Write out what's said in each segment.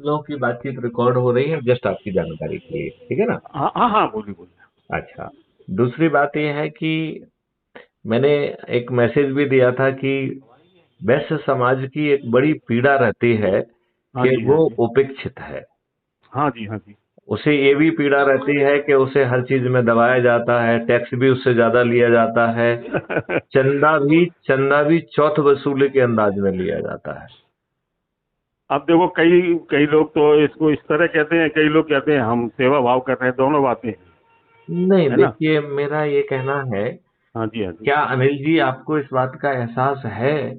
लोगों की बातचीत रिकॉर्ड हो रही है, जस्ट आपकी जानकारी के लिए, ठीक है ना? हाँ हाँ हाँ, बोलिए बोलिए। अच्छा। दूसरी बात यह है कि मैंने एक मैसेज भी दिया था कि वैश्य समाज की एक बड़ी पीड़ा रहती है हाँ कि जी, हाँ वो जी। उपेक्षित है। हाँ जी, हाँ जी। उसे ये भी पीड़ा रहती है कि उसे हर चीज में दबाया जाता है, टैक्स भी उससे ज्यादा लिया जाता है, चंदा भी चौथ वसूली के अंदाज में लिया जाता है। अब देखो, कई कई लोग तो इसको इस तरह कहते हैं, कई लोग कहते हैं हम सेवा भाव कर रहे हैं, दोनों बातें हैं, नहीं, है ना? देखिए, मेरा ये कहना है, हाँ जी, हाँ जी। क्या अनिल जी आपको इस बात का एहसास है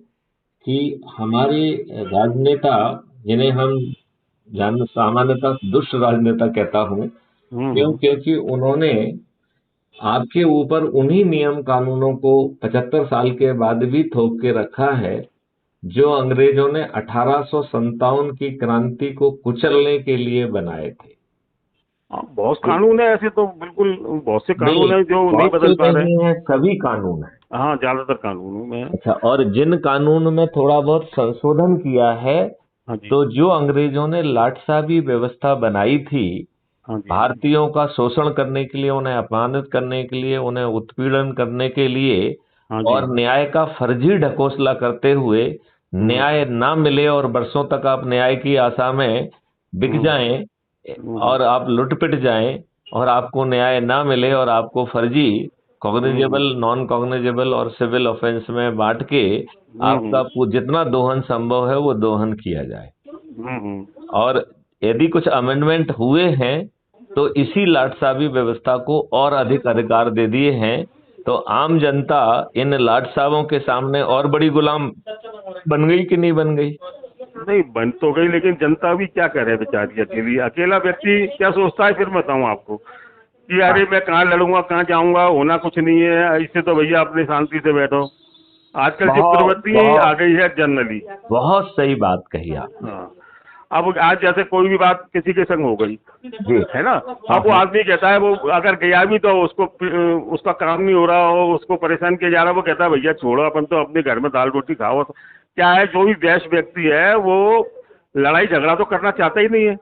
कि हमारे राजनेता, जिन्हें हम जान सामान्यतः दुष्ट राजनेता कहता हूं, क्यों? हम्म। क्योंकि उन्होंने आपके ऊपर उन्हीं नियम कानूनों को 75 साल के बाद भी थोप के रखा है जो अंग्रेजों ने 1857 की क्रांति को कुचलने के लिए बनाए थे। हाँ, बहुत कानून है ऐसे तो, बिल्कुल। बहुत से नहीं, कानून है जो नहीं बहुत से बदल पा रहे हैं। नहीं है, सभी कानून है। हाँ, ज्यादातर कानूनों में। अच्छा, और जिन कानून में थोड़ा बहुत संशोधन किया है, हाँ जी, तो जो अंग्रेजों ने लाट साहबी व्यवस्था बनाई थी, हाँ जी, हाँ जी। भारतीयों का शोषण करने के लिए, उन्हें अपमानित करने के लिए, उन्हें उत्पीड़न करने के लिए, हाँ जी, और हाँ जी। न्याय का फर्जी ढकोसला करते हुए, हम्म। न्याय ना मिले और बरसों तक आप न्याय की आशा में बिक हम्म। जाएं, हम्म। और आप लुट-पिट जाएं, और आपको न्याय ना मिले और आपको फर्जी हम्म। कॉग्निजेबल, नॉन कॉग्निजेबल और सिविल ऑफेंस में बांट के आपका हम्म। जितना दोहन संभव है वो दोहन किया जाए। हम्म। और यदि कुछ अमेंडमेंट हुए हैं तो इसी लाट साहबी व्यवस्था को और अधिक अधिकार दे दिए हैं, तो आम जनता इन लाट साहबों के सामने और बड़ी गुलाम बन गई कि नहीं बन गई? नहीं, बन तो गई, लेकिन जनता भी क्या करे बेचारी, अकेली, अकेला व्यक्ति क्या सोचता है फिर बताऊं आपको, कि हाँ, अरे मैं कहाँ लड़ूंगा, कहाँ जाऊंगा, होना कुछ नहीं है, इससे तो भैया अपनी शांति से बैठो। आजकल की बहुत प्रवृत्ति आ बहुत गई है जनरली। बहुत सही बात कही आपने। हाँ। अब आज जैसे कोई भी बात किसी के संग हो गई, जी। है ना? हाँ, अब वो हाँ। आदमी कहता है, वो अगर गया भी तो उसको उसका काम नहीं हो रहा हो, उसको परेशान किया जा रहा है, वो कहता है भैया छोड़ो, अपन तो अपने घर में दाल रोटी खाओ। क्या है, जो भी वैश्य व्यक्ति है वो लड़ाई झगड़ा तो करना चाहता ही नहीं है,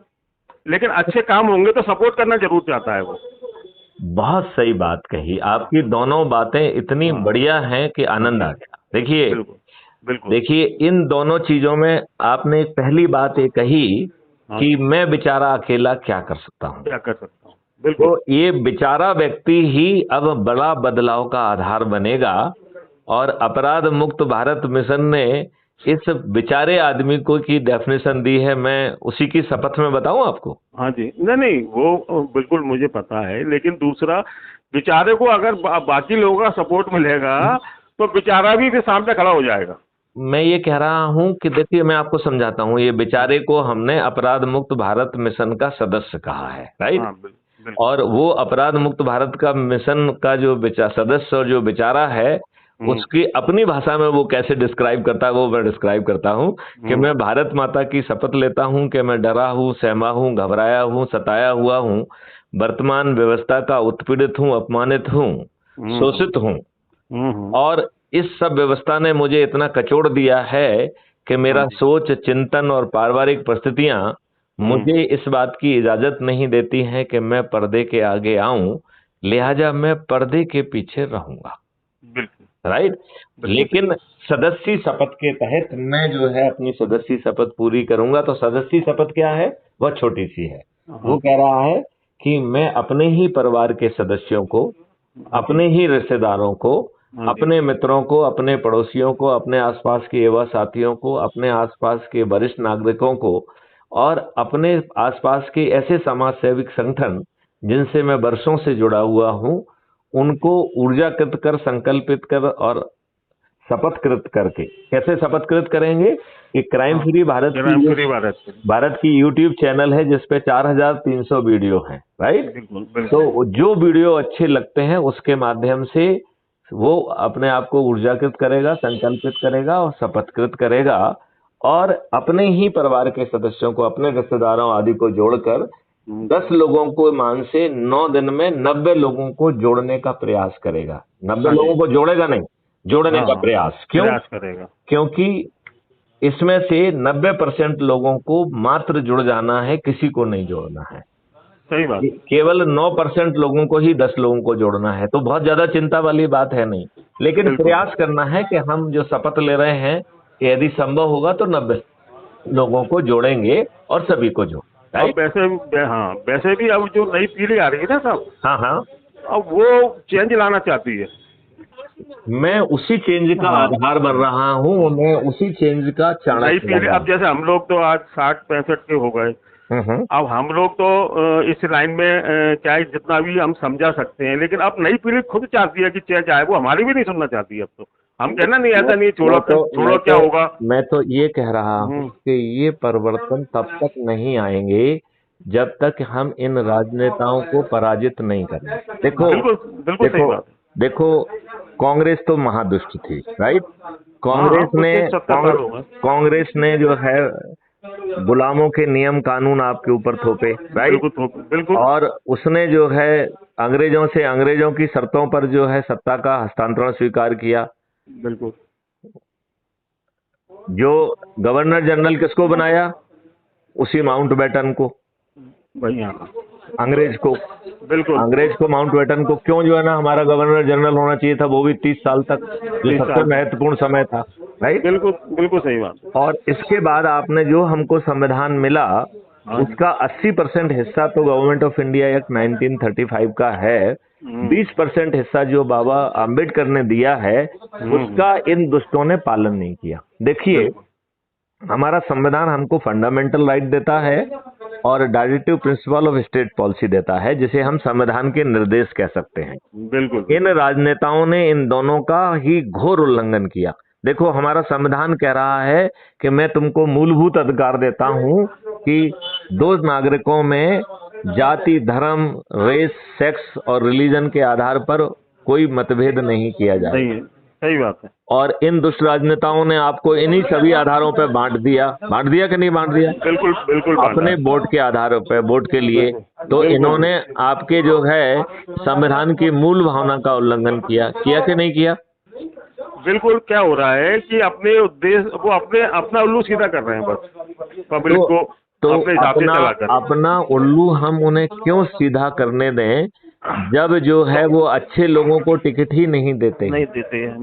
लेकिन अच्छे काम होंगे तो सपोर्ट करना जरूर चाहता है वो। बहुत सही बात कही आपकी, दोनों बातें इतनी हाँ। बढ़िया हैं कि हाँ आनंद जी। आ गया। देखिए, बिल्कुल। बिल्कुल। देखिए, इन दोनों चीजों में आपने पहली बात ये कही हाँ कि जी। मैं बेचारा अकेला क्या कर सकता हूं। क्या कर सकता हूँ। तो बिल्कुल। ये बेचारा व्यक्ति ही अब बड़ा बदलाव का आधार बनेगा, और अपराध मुक्त भारत मिशन ने इस बेचारे आदमी को की डेफिनेशन दी है, मैं उसी की शपथ में बताऊं आपको। हाँ जी, नहीं नहीं, वो बिल्कुल मुझे पता है, लेकिन दूसरा, बेचारे को अगर बाकी लोगों का सपोर्ट मिलेगा तो बेचारा भी फिर सामने खड़ा हो जाएगा। मैं ये कह रहा हूं कि देखिए, मैं आपको समझाता हूं, ये बेचारे को हमने अपराध मुक्त भारत मिशन का सदस्य कहा है, राइट? हाँ, बिल्कुल। और वो अपराध मुक्त भारत का मिशन का जो सदस्य और जो बेचारा है, हम्म। उसकी अपनी भाषा में वो कैसे डिस्क्राइब करता है, वो मैं डिस्क्राइब करता हूं कि हम्म। मैं भारत माता की शपथ लेता हूं कि मैं डरा हूं, सहमा हूं, घबराया हूं, सताया हुआ हूं, वर्तमान व्यवस्था का उत्पीड़ित हूं, अपमानित हूं, हम्म। शोषित हूं, हम्म। और इस सब व्यवस्था ने मुझे इतना कचोड़ दिया है कि हाँ मेरा जी। सोच, चिंतन और पारिवारिक परिस्थितियां हम्म। मुझे इस बात की इजाजत नहीं देती हैं कि मैं पर्दे के आगे आऊं, लिहाजा मैं पर्दे के पीछे रहूंगा, बिल्कुल। राइट? बिल्कुल सही लेकिन है। सदस्य शपथ के तहत मैं जो है अपनी सदस्य शपथ पूरी करूंगा। तो सदस्य शपथ क्या है? वह छोटी सी है। हाँ वो जी। कह रहा है कि मैं अपने ही परिवार के सदस्यों को, हाँ जी। अपने ही रिश्तेदारों को, हाँ जी। अपने मित्रों को, अपने पड़ोसियों को, अपने आसपास के युवा साथियों को, अपने आसपास के वरिष्ठ नागरिकों को, और अपने आसपास के ऐसे समाज सेविक संगठन जिनसे मैं वर्षों से जुड़ा हुआ हूं, हाँ जी। उनको ऊर्जाकृत कर, संकल्पित कर और शपथकृत करके। कैसे शपथकृत करेंगे? कि क्राइम हाँ, फ्री भारत की ग्राम जो फ्री भारत के लिए। भारत की यूट्यूब चैनल है जिसपे 4300 वीडियो हैं, राइट? बिल्कुल बिल्कुल। तो जो वीडियो अच्छे लगते हैं उसके माध्यम से वो अपने आप को ऊर्जाकृत करेगा, संकल्पित करेगा और शपथकृत करेगा, और अपने ही परिवार के सदस्यों को, अपने रिश्तेदारों आदि को जोड़कर जी। 10 लोगों को मान से 9 दिन में 90 लोगों को जोड़ने का प्रयास करेगा। 90 हाँ जी। लोगों को जोड़ेगा नहीं, जोड़ने हाँ का हाँ, प्रयास। क्यों? प्रयास करेगा। क्योंकि इसमें से 90% लोगों को मात्र जुड़ जाना है, किसी को नहीं जोड़ना है। सही बात। केवल 9% लोगों को ही 10 लोगों को जोड़ना है, तो बहुत ज्यादा चिंता वाली बात है नहीं। लेकिन बिल्कुल। प्रयास करना है कि हम जो शपथ ले रहे हैं, यदि संभव होगा तो 90 लोगों को जोड़ेंगे और सभी को जोड़। अब हाँ, वैसे भी अब जो नई पीढ़ी आ रही है ना साहब, हाँ हाँ, अब वो चेंज लाना चाहती है। मैं उसी चेंज का हाँ। आधार बन रहा हूँ, मैं उसी चेंज का नई चाणक्य पीढ़ी, बन रहा अब जैसे हम लोग तो आज 60-65 के हो गए, हूँ। अब हम लोग तो इस लाइन में क्या है, जितना भी हम समझा सकते हैं, लेकिन अब नई पीढ़ी खुद चाहती है कि चेंज आए, वो हमारी भी नहीं सुनना चाहती है। अब तो हम कहना नहीं, ऐसा नहीं, छोड़ो छोड़ो, क्या होगा। मैं तो ये कह रहा हूँ कि ये परिवर्तन तब तक नहीं आएंगे जब तक हम इन राजनेताओं को पराजित नहीं करें। देखो बिल्कुल बिल्कुल सही बात है। देखो, कांग्रेस तो महादुष्ट थी, राइट। कांग्रेस ने जो है गुलामों के नियम कानून आपके ऊपर थोपे, राइट। बिल्कुल। और उसने जो है अंग्रेजों की शर्तों पर जो है सत्ता का हस्तांतरण स्वीकार किया। बिल्कुल। जो गवर्नर जनरल किसको बनाया? उसी माउंटबेटन को, अंग्रेज को। बिल्कुल। अंग्रेज को, माउंटबेटन को क्यों जो है ना हमारा गवर्नर जनरल होना चाहिए था, वो भी 30 साल तक, जो सबसे महत्वपूर्ण समय था, राइट। बिल्कुल बिल्कुल सही बात। और इसके बाद आपने जो हमको संविधान मिला, उसका 80% हिस्सा तो गवर्नमेंट ऑफ इंडिया एक्ट 1935 का है। 20% हिस्सा जो बाबा आम्बेडकर ने दिया है, उसका इन दुष्टों ने पालन नहीं किया। देखिए, हमारा संविधान हमको फंडामेंटल राइट देता है और directive principle of state policy देता है, जिसे हम संविधान के निर्देश कह सकते हैं। बिल्कुल। इन राजनेताओं ने इन दोनों का ही घोर उल्लंघन किया। देखो, हमारा संविधान कह रहा है कि मैं तुमको मूलभूत अधिकार देता हूं कि दो नागरिकों में जाति, धर्म, रेस, सेक्स और रिलीजन के आधार पर कोई मतभेद नहीं किया जाए। सही बात है। और इन दुष्ट राजनेताओं ने आपको इन्हीं सभी आधारों पर बांट दिया कि नहीं बांट दिया? बिल्कुल बिल्कुल। अपने वोट के आधारों पर, वोट के लिए। तो इन्होंने आपके जो है संविधान की मूल भावना का उल्लंघन किया कि नहीं किया? बिल्कुल। क्या हो रहा है कि अपने उद्देश्य वो अपना उल्लू सीधा कर रहे हैं, बस पब्लिक को अपने हिसाब से चलाकर। अपना उल्लू हम उन्हें क्यों सीधा करने दें, जब जो है वो अच्छे लोगों को टिकट ही नहीं देते हैं।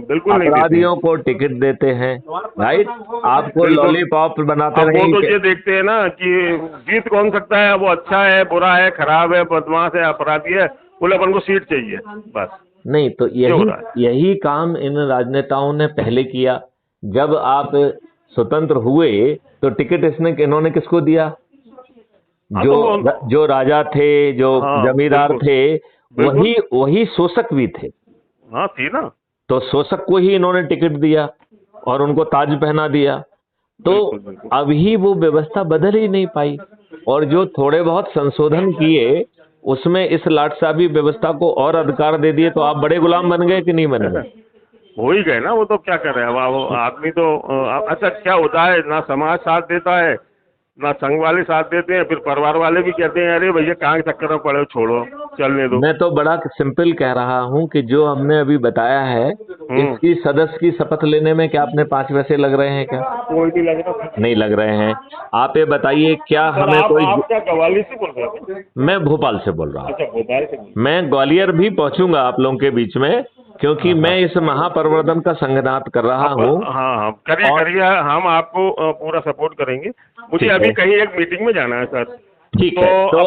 बिल्कुल। अपराधियों को टिकट देते हैं, राइट। आपको लॉलीपॉप बनाते रहेंगे। वो तो ये देखते हैं ना कि जीत कौन सकता है, वो अच्छा है, बुरा है, खराब है, बदमाश है, अपराधी है, बोले अपन को सीट चाहिए, बस। नहीं तो यही काम इन राजनेताओं ने पहले किया। जब आप स्वतंत्र हुए तो टिकट इन्होंने किसको दिया? जो राजा थे, जो जमींदार थे, वही शोषक भी थे। हाँ, थी ना। तो शोषक को ही इन्होंने टिकट दिया और उनको ताज पहना दिया। तो अभी वो व्यवस्था बदल ही नहीं पाई, और जो थोड़े बहुत संशोधन किए उसमें इस लाटसाबी व्यवस्था को और अधिकार दे दिए। तो आप बड़े गुलाम बन गए कि नहीं बन गए? हो ही गए ना। वो तो क्या कर रहे हैं वो आदमी तो। अच्छा, क्या होता है ना, समाज साथ देता है ना संघ वाले साथ देते हैं, फिर परिवार वाले भी कहते हैं अरे भैया कहाँ के चक्कर में पड़े हो, छोड़ो, चलने दो। मैं तो बड़ा सिंपल कह रहा हूँ कि जो हमने अभी बताया है, इसकी सदस्य की शपथ लेने में क्या अपने 5 पैसे लग रहे हैं क्या? कोई नहीं लग रहा। नहीं लग रहे हैं। आप ये बताइए, क्या हमें कोई? आप क्या ग्वालियर से बोल रहे हैं? मैं भोपाल से बोल रहा हूँ। अच्छा, भोपाल से। मैं ग्वालियर भी पहुँचूंगा आप लोगों के बीच में, क्योंकि मैं इस महापरिवर्तन का संघनाद कर रहा हूँ। हाँ, करिए, हम आपको पूरा सपोर्ट करेंगे। मुझे अभी कहीं एक मीटिंग में जाना है सर। ठीक है, तो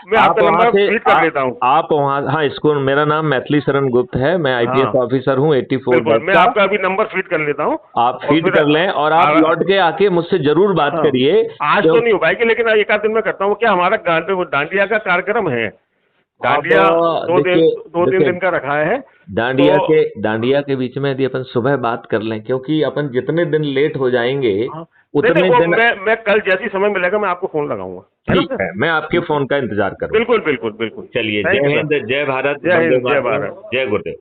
मैं आपका नंबर फीड कर लेता हूँ। आप वहाँ, हाँ, इसको, मेरा नाम मैथिली शरण गुप्त है, मैं IPS ऑफिसर हूँ 84। मैं आपका अभी नंबर फीड कर लेता हूँ, आप फीड कर लें और आप लौट के आके मुझसे जरूर बात करिए। आज तो नहीं हो पाएगी, लेकिन एक आध दिन में करता हूँ। क्या हमारा दांडिया का कार्यक्रम है? डांडिया 2-3 दिन का रखा है। दांडिया के बीच में यदि अपन सुबह बात कर लें, क्योंकि अपन जितने दिन लेट हो जाएंगे उतने दिन। मैं कल जैसी समय मिलेगा मैं आपको फोन लगाऊंगा। ठीक है, मैं आपके फोन का इंतजार करूंगा। बिल्कुल बिल्कुल बिल्कुल। चलिए, जय हिंद, जय भारत, जय हिंद, जय भारत, जय गुरुदेव।